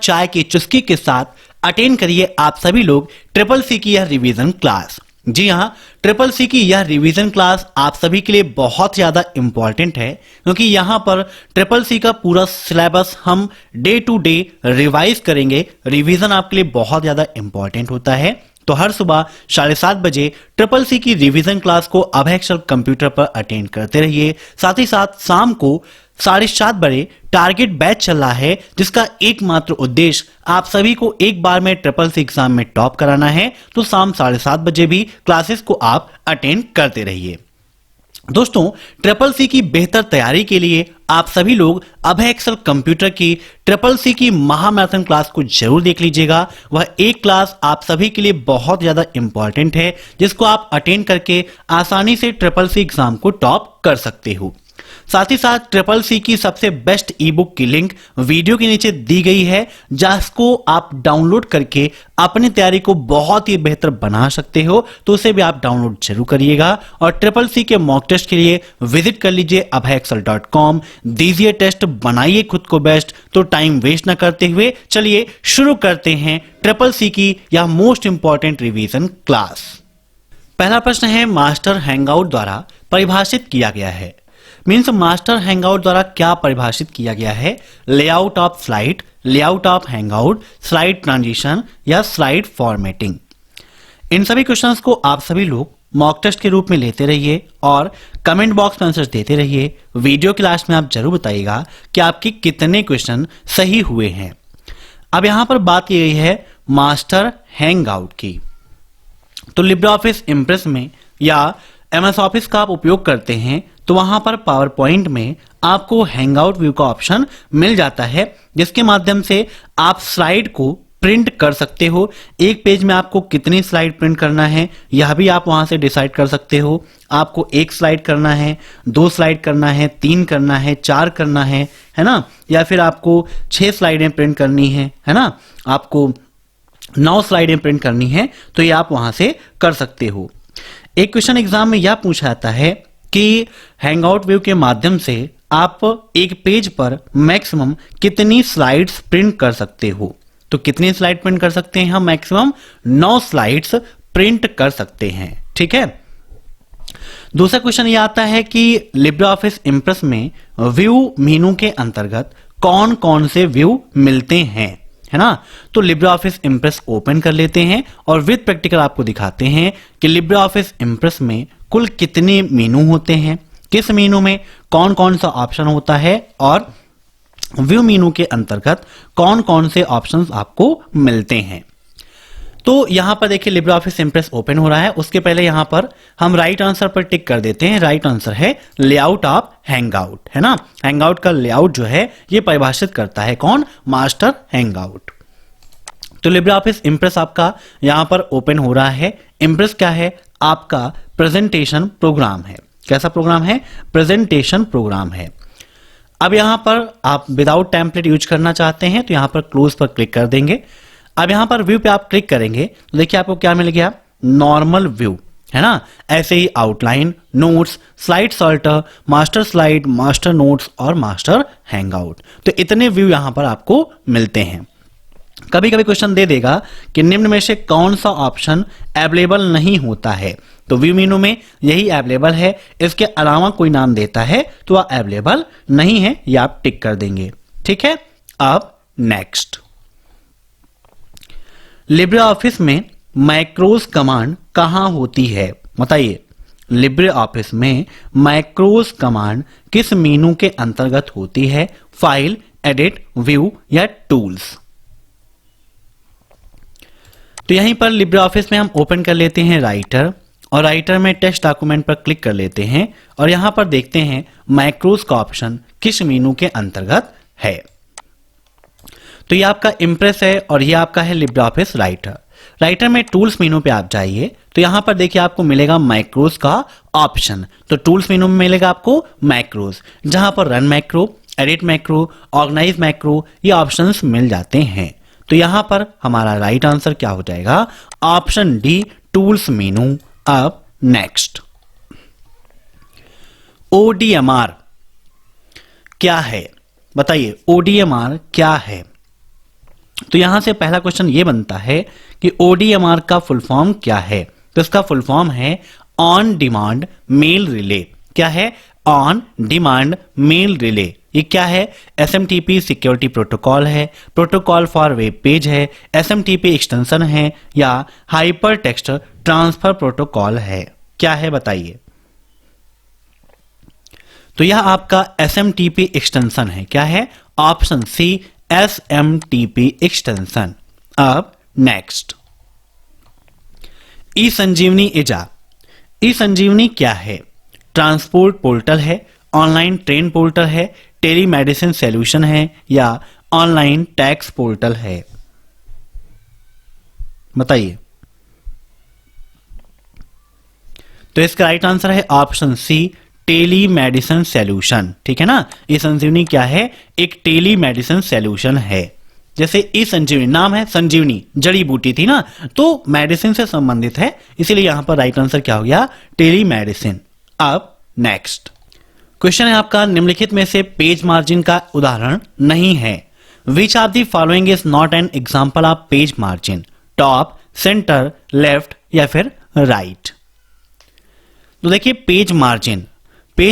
चाय की चुस्की के साथ अटेंड करिए आप सभी लोग ट्रिपल सी की यह रिवीजन क्लास। जी हाँ, ट्रिपल सी की यह रिवीजन क्लास आप सभी के लिए बहुत ज्यादा इंपॉर्टेंट है, क्योंकि यहाँ पर ट्रिपल सी का पूरा सिलेबस हम डे टू डे रिवाइज करेंगे। रिवीजन आपके लिए बहुत ज्यादा इंपॉर्टेंट होता है, तो हर सुबह 7:30 बजे ट्रिपल सी की रिवीजन क्लास को अभय एक्सेल कंप्यूटर पर अटेंड करते रहिए। साथ ही साथ शाम को 7:30 बजे टारगेट बैच चल रहा है, जिसका एकमात्र उद्देश्य आप सभी को एक बार में ट्रिपल सी एग्जाम में टॉप कराना है। तो शाम 7:30 बजे भी क्लासेस को आप अटेंड करते रहिए। दोस्तों, ट्रिपल सी की बेहतर तैयारी के लिए आप सभी लोग अभय एक्सेल कंप्यूटर की ट्रिपल सी की महामैराथन क्लास को जरूर देख लीजिएगा। वह एक क्लास आप सभी के लिए बहुत ज्यादा इंपॉर्टेंट है, जिसको आप अटेंड करके आसानी से ट्रिपल सी एग्जाम को टॉप कर सकते हो। साथ ही साथ ट्रिपल सी की सबसे बेस्ट ई बुक की लिंक वीडियो के नीचे दी गई है, जिसको आप डाउनलोड करके अपनी तैयारी को बहुत ही बेहतर बना सकते हो। तो उसे भी आप डाउनलोड जरूर करिएगा और ट्रिपल सी के मॉक टेस्ट के लिए विजिट कर लीजिए abhayexcel.com। दीजिए टेस्ट, बनाइए खुद को बेस्ट। तो टाइम वेस्ट ना करते हुए चलिए शुरू करते हैं ट्रिपल सी की यह मोस्ट इंपॉर्टेंट रिवीजन क्लास। पहला प्रश्न है, मास्टर हैंगआउट द्वारा परिभाषित किया गया है। मीन्स मास्टर हैंगआउट द्वारा क्या परिभाषित किया गया है? Layout of slide, layout of hangout, slide transition या स्लाइड फॉर्मेटिंग। इन सभी क्वेश्चंस को आप सभी लोग मॉक टेस्ट के रूप में लेते रहिए और कमेंट बॉक्स में आंसर्स देते रहिए। वीडियो के लास्ट में आप जरूर बताइएगा कि आपके कितने क्वेश्चन सही हुए हैं। अब यहां पर बात की गई है मास्टर हैंगआउट की। तो लिब्रे ऑफिस इंप्रेस में या एमएस ऑफिस का आप उपयोग करते हैं तो वहां पर पावर पॉइंट में आपको हैंगआउट व्यू का ऑप्शन मिल जाता है, जिसके माध्यम से आप स्लाइड को प्रिंट कर सकते हो। एक पेज में आपको कितनी स्लाइड प्रिंट करना है यह भी आप वहां से डिसाइड कर सकते हो। आपको 1 स्लाइड करना है, 2 स्लाइड करना है, 3 करना है, 4 करना है ना, या फिर आपको 6 स्लाइडें प्रिंट करनी है ना, आपको 9 स्लाइडें प्रिंट करनी है, तो ये आप वहां से कर सकते हो। एक क्वेश्चन एग्जाम में यह पूछा जाता है कि हैंगआउट व्यू के माध्यम से आप एक पेज पर मैक्सिमम कितनी स्लाइड्स प्रिंट कर सकते हो। तो कितनी स्लाइड प्रिंट कर सकते हैं हम? मैक्सिमम 9 स्लाइड्स प्रिंट कर सकते हैं। ठीक है। दूसरा क्वेश्चन यह आता है कि लिब्रे ऑफिस इंप्रेस में व्यू मेनू के अंतर्गत कौन कौन से व्यू मिलते हैं, है ना। तो लिब्रे ऑफिस इंप्रेस ओपन कर लेते हैं और विद प्रैक्टिकल आपको दिखाते हैं कि लिब्रे ऑफिस इंप्रेस में कुल कितने मेनू होते हैं, किस मेनू में कौन कौन सा ऑप्शन होता है और व्यू मेनू के अंतर्गत कौन कौन से ऑप्शंस आपको मिलते हैं। तो यहां पर देखिए लिब्रे ऑफिस इंप्रेस ओपन हो रहा है। उसके पहले यहां पर हम राइट आंसर पर टिक कर देते हैं। राइट आंसर है लेआउट ऑफ हैंगआउट, है ना। हैंगआउट का लेआउट जो है ये परिभाषित करता है कौन? Master handout. तो लिब्रे ऑफिस इंप्रेस आपका यहां पर ओपन हो रहा है। इंप्रेस क्या है? आपका प्रेजेंटेशन प्रोग्राम है। कैसा प्रोग्राम है? प्रेजेंटेशन प्रोग्राम है। अब यहां पर आप विदाउट टेम्पलेट यूज करना चाहते हैं तो यहां पर क्लोज पर क्लिक कर देंगे। अब यहां पर व्यू पे आप क्लिक करेंगे तो देखिए आपको क्या मिल गया? नॉर्मल व्यू, है ना। ऐसे ही outline, notes, slide sorter, master slide, master notes और मास्टर हैंगआउट। तो इतने व्यू यहां पर आपको मिलते हैं। कभी कभी क्वेश्चन दे देगा कि निम्न में से कौन सा ऑप्शन अवेलेबल नहीं होता है। तो व्यू मेनू में यही अवेलेबल है, इसके अलावा कोई नाम देता है तो वह अवेलेबल नहीं है, या आप टिक कर देंगे। ठीक है। अब नेक्स्ट, लिब्रे ऑफिस में मैक्रोज कमांड कहां होती है? बताइए, लिब्रे ऑफिस में मैक्रोज कमांड किस मेनू के अंतर्गत होती है? फाइल, एडिट, व्यू या टूल्स? तो यहीं पर लिब्रे ऑफिस में हम ओपन कर लेते हैं राइटर और राइटर में टेक्स्ट डॉक्यूमेंट पर क्लिक कर लेते हैं और यहां पर देखते हैं मैक्रोज का ऑप्शन किस मेनू के अंतर्गत है। तो ये आपका इंप्रेस है और ये आपका है लिब्रे ऑफिस राइटर। राइटर में टूल्स मेनू पे आप जाइए तो यहां पर देखिए आपको मिलेगा मैक्रोज का ऑप्शन। तो टूल्स मेनू में मिलेगा आपको मैक्रोज, जहां पर run macro, edit macro, organise macro ये ऑप्शंस मिल जाते हैं। तो यहां पर हमारा राइट आंसर क्या हो जाएगा? Option D, tools menu. अब नेक्स्ट, ODMR क्या है? बताइए, ODMR क्या है? तो यहां से पहला क्वेश्चन ये बनता है कि ODMR का फुल फॉर्म क्या है। तो इसका फुल फॉर्म है ऑन डिमांड मेल रिले। क्या है? On demand mail relay. ये क्या है? SMTP सिक्योरिटी प्रोटोकॉल है, प्रोटोकॉल फॉर वेब पेज है, SMTP एक्सटेंशन है, या हाइपर टेक्स्ट ट्रांसफर प्रोटोकॉल है। क्या है बताइए? तो यह आपका SMTP एक्सटेंशन है। क्या है? Option C SMTP extension. अब नेक्स्ट, ई संजीवनी एजा। ई संजीवनी क्या है? ट्रांसपोर्ट पोर्टल है, ऑनलाइन ट्रेन पोर्टल है, टेलीमेडिसिन सॉल्यूशन है, या ऑनलाइन टैक्स पोर्टल है? बताइए। तो इसका राइट आंसर है ऑप्शन सी टेलीमेडिसिन सॉल्यूशन। ठीक है ना? ई संजीवनी क्या है? एक टेलीमेडिसिन सॉल्यूशन है। जैसे ई संजीवनी नाम है, संजीवनी जड़ी बूटी थी ना, तो मेडिसिन से संबंधित है, इसीलिए यहां पर राइट आंसर क्या हो गया? टेलीमेडिसिन। अब नेक्स्ट क्वेश्चन है आपका, निम्नलिखित में से पेज मार्जिन का उदाहरण नहीं है। Which of the following is not an example of page margin? Top, centre, left, या फिर राइट? तो देखिए, पेज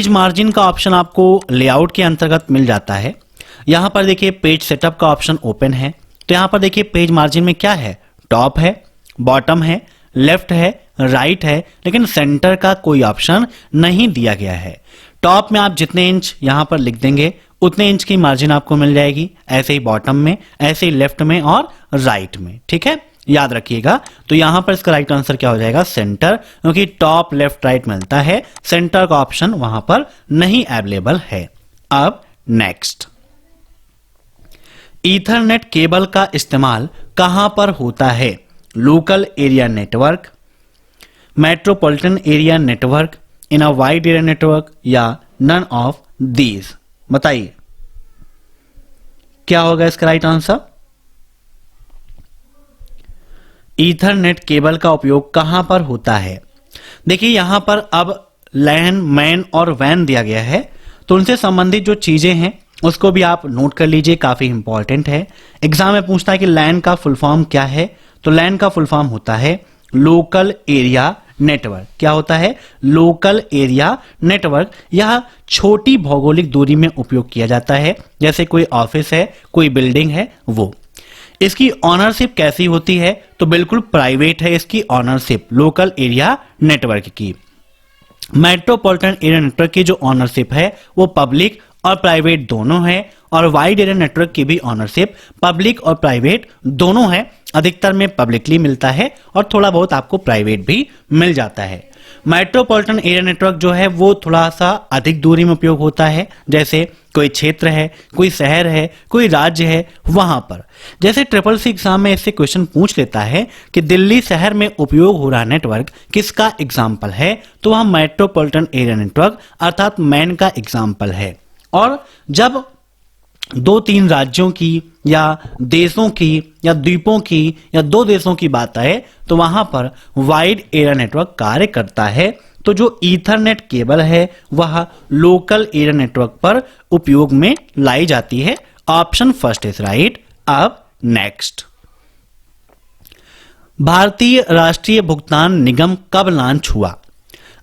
मार्जिन का ऑप्शन आपको लेआउट के अंतर्गत मिल जाता है। यहां पर देखिए पेज सेटअप का ऑप्शन ओपन है, तो यहां पर देखिए पेज मार्जिन में क्या है? टॉप है, बॉटम है, लेफ्ट है, राइट है, लेकिन सेंटर का कोई ऑप्शन नहीं दिया गया है। टॉप में आप जितने इंच यहां पर लिख देंगे उतने इंच की मार्जिन आपको मिल जाएगी, ऐसे ही बॉटम में, ऐसे ही लेफ्ट में और राइट में। ठीक है, याद रखिएगा। तो यहां पर इसका राइट आंसर क्या हो जाएगा? सेंटर, क्योंकि टॉप, लेफ्ट, राइट मिलता है, सेंटर का ऑप्शन वहां पर नहीं अवेलेबल है। अब नेक्स्ट, ईथरनेट केबल का इस्तेमाल कहां पर होता है? Local area network, metropolitan area network, in a wide area network, या नन ऑफ दीज? बताइए क्या होगा इसका राइट आंसर? ईथरनेट केबल का उपयोग कहां पर होता है? देखिए यहां पर अब लैन, मैन और वैन दिया गया है, तो उनसे संबंधित जो चीजें हैं उसको भी आप नोट कर लीजिए, काफी इंपॉर्टेंट है। एग्जाम में पूछता है कि लैन का फुल फॉर्म क्या है? तो लैन का फुल फॉर्म होता है लोकल एरिया नेटवर्क। क्या होता है? Local area network. यह छोटी भौगोलिक दूरी में उपयोग किया जाता है, जैसे कोई ऑफिस है, कोई बिल्डिंग है, वो। इसकी ऑनरशिप कैसी होती है? तो बिल्कुल प्राइवेट है इसकी ऑनरशिप लोकल एरिया नेटवर्क की। मेट्रोपॉलिटन एरिया नेटवर्क की जो ऑनरशिप है वो पब्लिक और प्राइवेट दोनों है, और वाइड एरिया नेटवर्क की भी ऑनरशिप पब्लिक और प्राइवेट दोनों है। अधिकतर में पब्लिकली मिलता है और थोड़ा बहुत आपको प्राइवेट भी मिल जाता है। मेट्रोपॉलिटन एरिया नेटवर्क जो है वो थोड़ा सा अधिक दूरी में उपयोग होता है, जैसे कोई क्षेत्र है, कोई शहर है, कोई राज्य है, वहां पर। जैसे SSC एग्जाम में इससे क्वेश्चन पूछ लेता है कि दिल्ली शहर में उपयोग हो रहा नेटवर्क किसका एग्जाम्पल है, तो वह मेट्रोपॉलिटन एरिया नेटवर्क अर्थात मैन का एग्जाम्पल है। और जब 2-3 राज्यों की या देशों की या द्वीपों की या 2 देशों की बात आए तो वहां पर वाइड एरिया नेटवर्क कार्य करता है। तो जो ईथरनेट केबल है वह लोकल एरिया नेटवर्क पर उपयोग में लाई जाती है। Option first is right. अब नेक्स्ट, भारतीय राष्ट्रीय भुगतान निगम कब लॉन्च हुआ?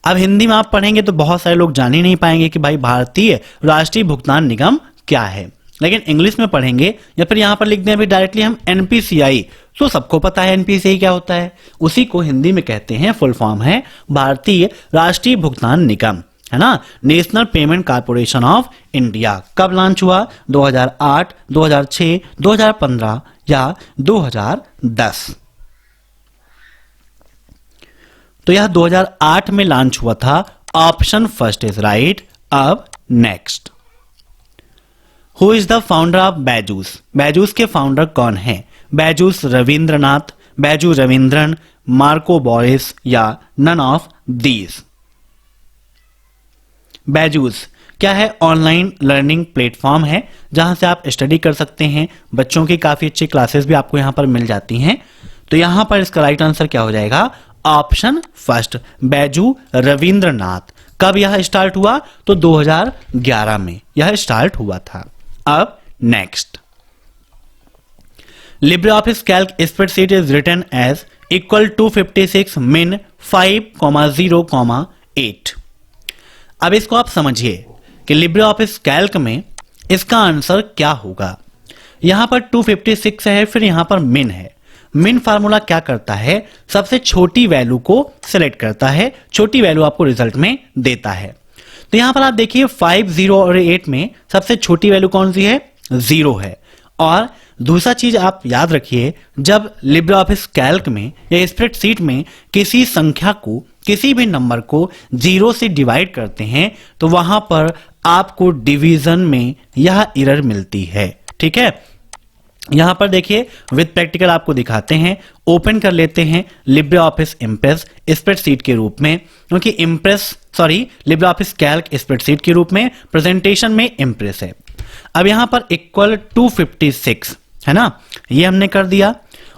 अब हिंदी में आप पढ़ेंगे तो बहुत सारे लोग जान ही नहीं पाएंगे कि भाई भारतीय राष्ट्रीय भुगतान निगम क्या है, लेकिन इंग्लिश में पढ़ेंगे या फिर यहां पर लिख दें अभी डायरेक्टली हम NPCI, तो सबको पता है NPCI क्या होता है, उसी को हिंदी में कहते हैं, फुल फॉर्म है भारतीय राष्ट्रीय भुगतान निगम, है ना, national payment corporation of India. कब लॉन्च हुआ? 2008, 2006, 2015 या 2010? तो यह 2008 में लॉन्च हुआ था। Option first is right. अब next, who is the founder of Byju's? Byju's के फाउंडर कौन है? बैजूस रविंद्रनाथ, बैजू रविंद्रन, मार्को बोरिस या नन ऑफ दीज? बैजूस क्या है? ऑनलाइन लर्निंग प्लेटफॉर्म है जहां से आप स्टडी कर सकते हैं। बच्चों की काफी अच्छी क्लासेस भी आपको यहां पर मिल जाती हैं। तो यहां पर इसका राइट आंसर क्या हो जाएगा? Option first, Baiju Rabindranath. कब यह स्टार्ट हुआ? तो 2011 में यह स्टार्ट हुआ था। अब next, LibreOffice Calc spreadsheet is written as equal to 56 min 5,0,8। अब इसको आप समझिए कि LibreOffice Calc में इसका आंसर क्या होगा। यहां पर 256 है, फिर यहां पर min है। min फार्मूला क्या करता है, सबसे छोटी वैल्यू को सिलेक्ट करता है, छोटी वैल्यू आपको रिजल्ट में देता है। तो यहां पर आप देखिए 5, 0 और 8 में सबसे छोटी वैल्यू कौन सी है, 0 है। और दूसरा चीज आप याद रखिए, जब LibreOffice Calc में या स्प्रेडशीट में किसी संख्या को, किसी भी नंबर को 0 से डिवाइड करते हैं तो वहां पर आपको डिवीजन में यह एरर मिलती है। ठीक है, यहां पर देखिए विद प्रैक्टिकल आपको दिखाते हैं। ओपन कर लेते हैं LibreOffice Impress स्प्रेडशीट के रूप में, क्योंकि LibreOffice Calc स्प्रेडशीट के रूप में, प्रेजेंटेशन में Impress है। अब यहां पर इक्वल 256 है ना, ये हमने कर दिया।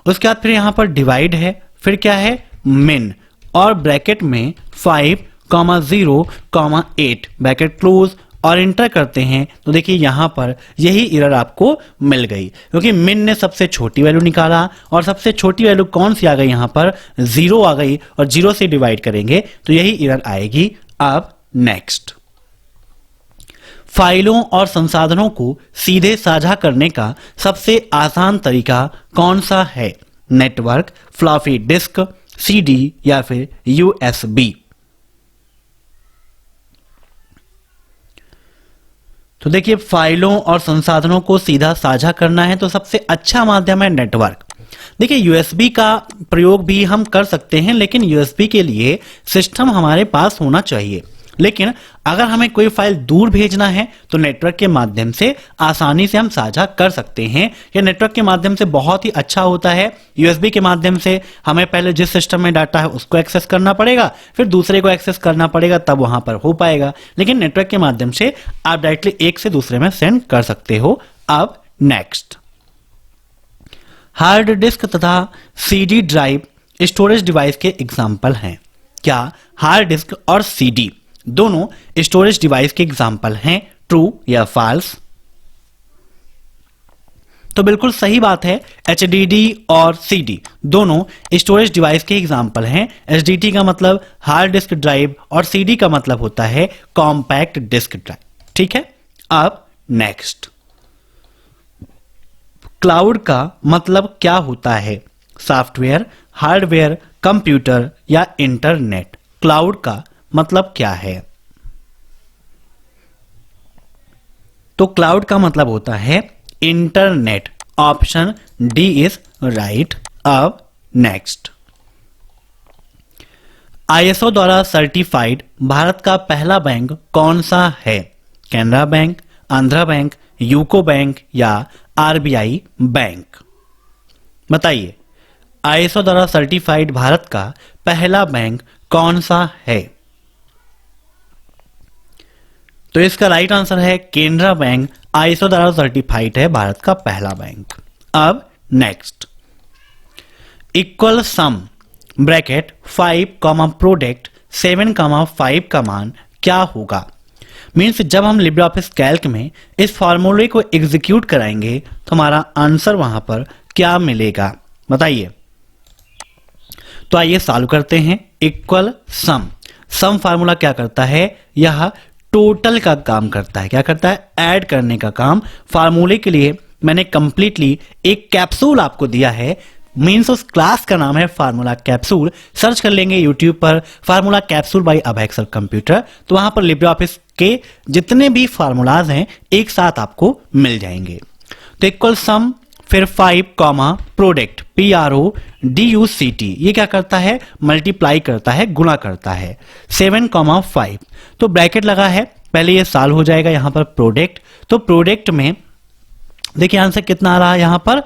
उसके बाद फिर यहां पर डिवाइड है, फिर क्या है min, और ब्रैकेट में 5,0,8 ब्रैकेट क्लोज और इंटर करते हैं तो देखिए यहां पर यही एरर आपको मिल गई, क्योंकि min ने सबसे छोटी वैल्यू निकाला और सबसे छोटी वैल्यू कौन सी आ गई, यहां पर 0 आ गई, और 0 से डिवाइड करेंगे तो यही एरर आएगी। अब नेक्स्ट, फाइलों और संसाधनों को सीधे साझा करने का सबसे आसान तरीका कौन सा है, नेटवर्क, फ्लॉपी डिस्क, CD या फिर USB। तो देखिए फाइलों और संसाधनों को सीधा साझा करना है तो सबसे अच्छा माध्यम है नेटवर्क। देखिए USB का प्रयोग भी हम कर सकते हैं, लेकिन USB के लिए सिस्टम हमारे पास होना चाहिए। लेकिन अगर हमें कोई फाइल दूर भेजना है तो नेटवर्क के माध्यम से आसानी से हम साझा कर सकते हैं। यह नेटवर्क के माध्यम से बहुत ही अच्छा होता है। USB के माध्यम से हमें पहले जिस सिस्टम में डाटा है उसको एक्सेस करना पड़ेगा, फिर दूसरे को एक्सेस करना पड़ेगा, तब वहां पर हो पाएगा। लेकिन नेटवर्क के माध्यम से आप डायरेक्टली एक से दूसरे में सेंड कर सकते हो। अब नेक्स्ट, हार्ड डिस्क तथा CD ड्राइव स्टोरेज डिवाइस के एग्जाम्पल हैं। क्या हार्ड डिस्क और CD दोनों स्टोरेज डिवाइस के एग्जाम्पल हैं, ट्रू या फॉल्स? तो बिल्कुल सही बात है, HDD और CD दोनों स्टोरेज डिवाइस के एग्जाम्पल हैं। HDD का मतलब हार्ड डिस्क ड्राइव और CD का मतलब होता है कॉम्पैक्ट डिस्क ड्राइव। ठीक है, अब नेक्स्ट, क्लाउड का मतलब क्या होता है, सॉफ्टवेयर, हार्डवेयर, कंप्यूटर या इंटरनेट? क्लाउड का मतलब क्या है? तो क्लाउड का मतलब होता है internet. Option D is right. अब नेक्स्ट, ISO द्वारा सर्टिफाइड भारत का पहला बैंक कौन सा है, Canara bank, Andhra bank, UCO bank या RBI बैंक? बताइए, ISO द्वारा सर्टिफाइड भारत का पहला बैंक कौन सा है? तो इसका राइट आंसर है केनरा बैंक। ISO द्वारा सर्टिफाइड है भारत का पहला बैंक। अब नेक्स्ट, इक्वल सम ब्रैकेट 5, प्रोडक्ट 7, 5 का मान क्या होगा? मीन्स जब हम LibreOffice Calc में इस फॉर्मूले को एग्जीक्यूट कराएंगे तो हमारा आंसर वहां पर क्या मिलेगा, बताइए। तो आइए सॉल्व करते हैं। इक्वल सम फार्मूला क्या करता है, यह टोटल का काम करता है। क्या करता है, ऐड करने का काम। फार्मूले के लिए मैंने कंप्लीटली एक कैप्सूल आपको दिया है, मीन्स उस क्लास का नाम है फार्मूला कैप्सूल। सर्च कर लेंगे यूट्यूब पर फार्मूला कैप्सूल बाय अबेक्सल कंप्यूटर, तो वहां पर LibreOffice के जितने भी फार्मूलाज हैं एक साथ आपको मिल जाएंगे। तो इक्वल सम, फिर 5, प्रोडक्ट PRODUCT, ये क्या करता है, मल्टीप्लाई करता है, गुणा करता है। 7, 5, तो ब्रैकेट लगा है, पहले ये सॉल्व हो जाएगा यहां पर प्रोडक्ट। तो प्रोडक्ट में देखिए आंसर कितना आ रहा है, यहां पर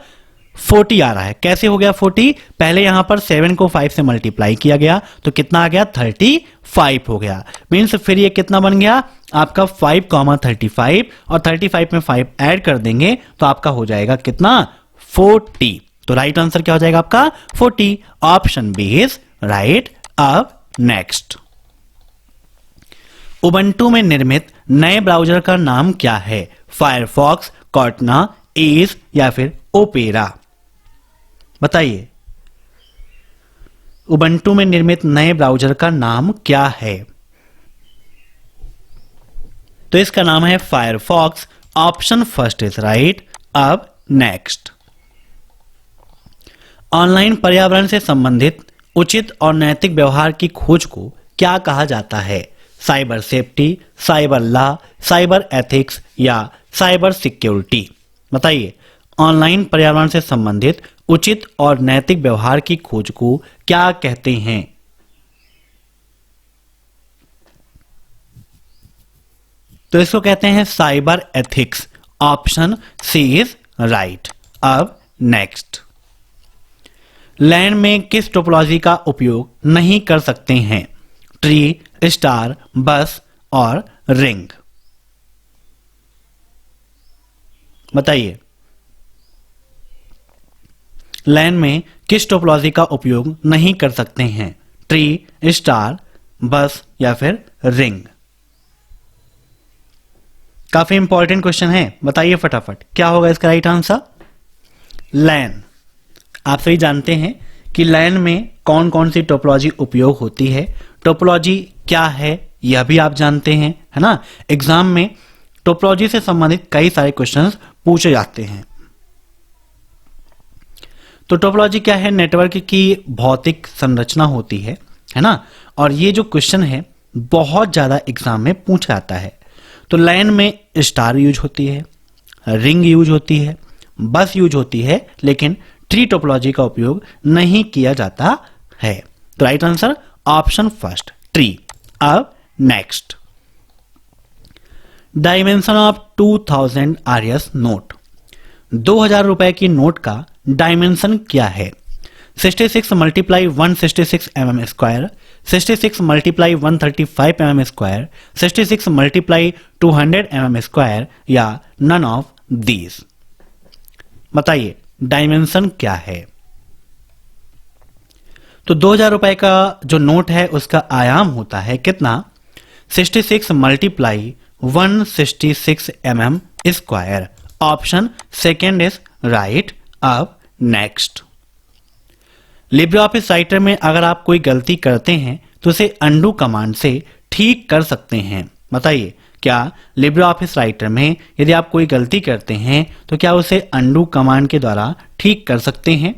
40 आ रहा है। कैसे हो गया 40, पहले यहां पर 7 को 5 से मल्टीप्लाई किया गया तो कितना आ गया, 35 हो गया। मीन्स फिर ये कितना बन गया आपका 5, 35, और 35 में 5 ऐड कर देंगे तो आपका हो जाएगा कितना, 40। तो राइट आंसर क्या हो जाएगा आपका, 40। Option B is right. अब नेक्स्ट, उबंटू में निर्मित नए ब्राउजर का नाम क्या है, फायरफॉक्स, कॉर्टना, एज या फिर ओपेरा? बताइए, उबंटू में निर्मित नए ब्राउज़र का नाम क्या है? तो इसका नाम है Firefox. Option first is right. अब नेक्स्ट, ऑनलाइन पर्यावरण से संबंधित उचित और नैतिक व्यवहार की खोज को क्या कहा जाता है? Cyber safety, cyber law, cyber ethics या साइबर सिक्योरिटी? बताइए, ऑनलाइन पर्यावरण से संबंधित उचित और नैतिक व्यवहार की खोज को क्या कहते हैं? तो इसको कहते हैं cyber ethics. Option C is right. अब नेक्स्ट, लैन में किस टोपोलॉजी का उपयोग नहीं कर सकते हैं? ट्री, स्टार, बस और रिंग? बताइए, लैन में किस टोपोलॉजी का उपयोग नहीं कर सकते हैं? ट्री, स्टार, बस या फिर रिंग? काफी इंपॉर्टेंट क्वेश्चन है, बताइए फटाफट क्या होगा इसका राइट आंसर? लैन। आप सभी जानते हैं कि लैन में कौन कौन सी टोपोलॉजी उपयोग होती है। टोपोलॉजी क्या है यह भी आप जानते हैं, है ना। एग्जाम में टोपोलॉजी से संबंधित कई सारे क्वेश्चंस पूछे जाते हैं। तो टोपोलॉजी क्या है? नेटवर्क की भौतिक संरचना होती है ना। और ये जो क्वेश्चन है बहुत ज्यादा एग्जाम में पूछा जाता है। तो लैन में स्टार यूज होती है, रिंग यूज होती है, बस यूज होती है, लेकिन ट्री टोपोलॉजी का उपयोग नहीं किया जाता है। तो right answer option first, tree. अब next, dimension of 2000 RS note. 2000 रुपए की नोट का डायमेंशन क्या है? 66 multiply 166 mm square, 66 multiply 135 mm square, 66 multiply 200 mm square या नन ऑफ दीज? बताइए, डायमेंशन क्या है? तो 2000 रुपए का जो नोट है उसका आयाम होता है कितना? 66 multiply 166 mm square. Option second is right. अब नेक्स्ट, लिब्रे ऑफिस राइटर में अगर आप कोई गलती करते हैं तो उसे अंडू कमांड से ठीक कर सकते हैं। बताइए, क्या लिब्रे ऑफिस राइटर में यदि आप कोई गलती करते हैं तो क्या उसे अंडू कमांड के द्वारा ठीक कर सकते हैं?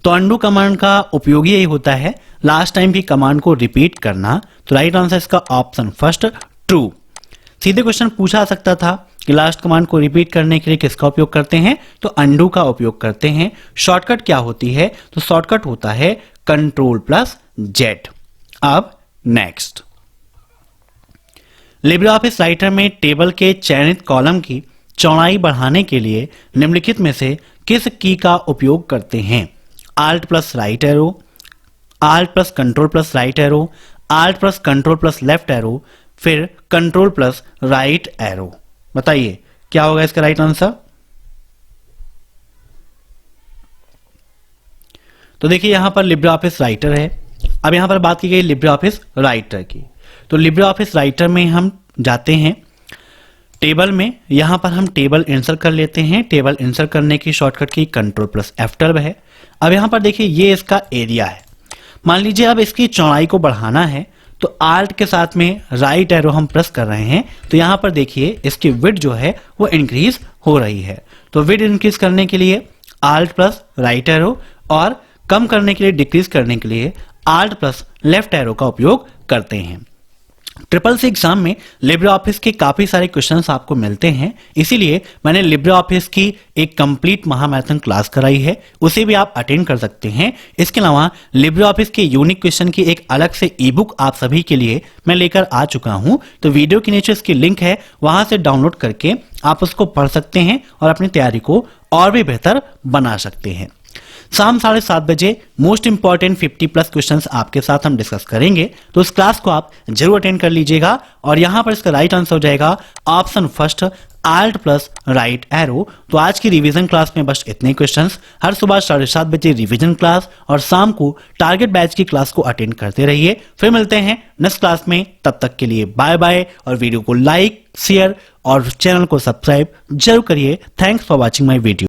तो अंडू कमांड का उपयोग यही होता है लास्ट टाइम की कमांड को रिपीट करना। तो राइट आंसर इसका ऑप्शन फर्स्ट, ट्रू। सीधे क्वेश्चन पूछा जा सकता था कि लास्ट कमांड को रिपीट करने के लिए किसका उपयोग करते हैं? तो अंडू का उपयोग करते हैं। शॉर्टकट क्या होती है? तो शॉर्टकट होता है कंट्रोल प्लस जेड। अब नेक्स्ट, लिब्रे ऑफिस राइटर में टेबल के चयनित कॉलम की चौड़ाई बढ़ाने के लिए निम्नलिखित में से किस की का उपयोग करते हैं? Alt plus right arrow, alt plus control plus right arrow, alt plus control plus left arrow, फिर कंट्रोल प्लस राइट एरो? बताइए, क्या होगा इसका राइट आंसर? तो देखिए, यहां पर लिब्रे ऑफिस राइटर है। अब यहां पर बात की गई लिब्रे ऑफिस राइटर की। तो लिब्रे ऑफिस राइटर में हम जाते हैं टेबल में। यहां पर हम टेबल इंसर्ट कर लेते हैं। टेबल इंसर्ट करने की शॉर्टकट की कंट्रोल प्लस F12 है। अब यहां पर देखिए, ये इसका एरिया है। मान लीजिए अब इसकी चौड़ाई को बढ़ाना है तो आल्ट के साथ में राइट एरो हम प्रेस कर रहे हैं। तो यहां पर देखिए इसकी विड्थ जो है वो इंक्रीज हो रही है। तो विड्थ इंक्रीज करने के लिए आल्ट प्लस राइट एरो और कम करने के लिए, डिक्रीज करने के लिए आल्ट प्लस लेफ्ट एरो का उपयोग करते हैं। ट्रिपल सी एग्जाम में लिब्रे ऑफिस के काफी सारे क्वेश्चंस आपको मिलते हैं, इसीलिए मैंने लिब्रे ऑफिस की एक कंप्लीट महामैराथन क्लास कराई है, उसे भी आप अटेंड कर सकते हैं। इसके अलावा लिब्रे ऑफिस के यूनिक क्वेश्चन की एक अलग से ई बुक आप सभी के लिए मैं लेकर आ चुका हूं। तो वीडियो के नीचे इसकी लिंक है, वहां से डाउनलोड करके आप उसको पढ़ सकते हैं और अपनी तैयारी को और भी बेहतर बना सकते हैं। शाम 7:30 बजे मोस्ट इंपॉर्टेंट 50+ क्वेश्चंस आपके साथ हम डिस्कस करेंगे, तो उस क्लास को आप जरूर अटेंड कर लीजिएगा। और यहां पर इसका राइट आंसर हो जाएगा option first, alt plus right arrow. तो आज की रिवीजन क्लास में बस इतने क्वेश्चंस। हर सुबह 7:30 बजे रिवीजन क्लास और शाम को टारगेट बैच की क्लास को अटेंड करते रहिए। फिर मिलते हैं नेक्स्ट क्लास में, तब तक के लिए बाय बाय। और वीडियो को लाइक, शेयर और चैनल को सब्सक्राइब जरूर करिए। Thanks for watching my video.